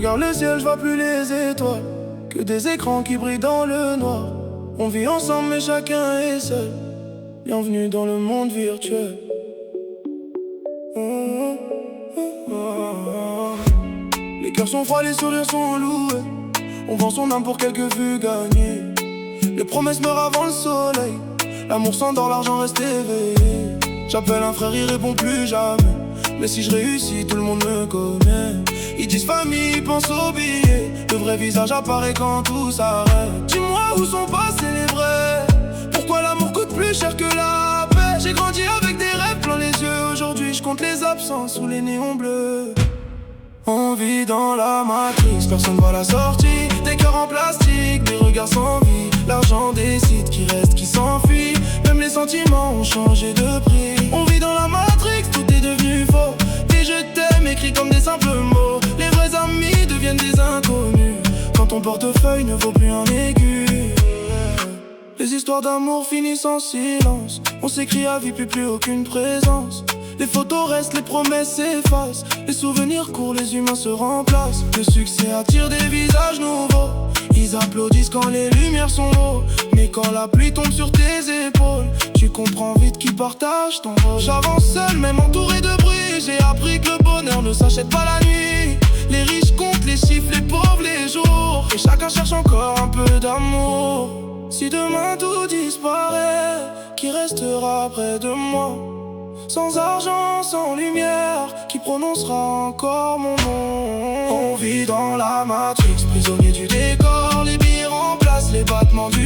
regarde le ciel, je vois plus les étoiles, que des écrans qui brillent dans le noir. On vit ensemble mais chacun est seul. Bienvenue dans le monde virtuel. Les cœurs sont froids, les sourires sont loués. On vend son âme pour quelques vues gagnées. Les promesses meurent avant le soleil. L'amour s'endort, l'argent reste éveillé. J'appelle un frère, il répond plus jamais. Mais si je réussis, tout le monde me connaît. Ils disent famille, ils pensent aux billets. Le vrai visage apparaît quand tout s'arrête. Dis-moi où sont passés les vrais. Pourquoi l'amour coûte plus cher que la paix? J'ai grandi avec des rêves plein les yeux. Aujourd'hui je compte les absences sous les néons bleus. On vit dans la matrice, personne voit la sortie. Des cœurs en plastique, des regards sans vie. L'argent décide qui reste, qui s'enfuit. Même les sentiments ont changé de prix. On vit dans la matrix, tout est devenu faux. Des je t'aime écrits comme des simples mots. Les vrais amis deviennent des inconnus quand ton portefeuille ne vaut plus un aigu. Les histoires d'amour finissent en silence. On s'écrit à vie, plus aucune présence. Les photos restent, les promesses s'effacent. Les souvenirs courent, les humains se remplacent. Le succès attire des visages nouveaux. Ils applaudissent quand les lumières sont hauts. Mais quand la pluie tombe sur tes épaules, tu comprends vite qui partage ton rôle. J'avance seul, même entouré de bruit. J'ai appris que le bonheur ne s'achète pas la nuit. Les riches comptent les chiffres, les pauvres les jours. Et chacun cherche encore un peu d'amour. Si demain tout disparaît, qui restera près de moi? Sans argent, sans lumière, qui prononcera encore mon nom? On vit dans la matrix, prisonnier du décor. Les billets remplacent les battements du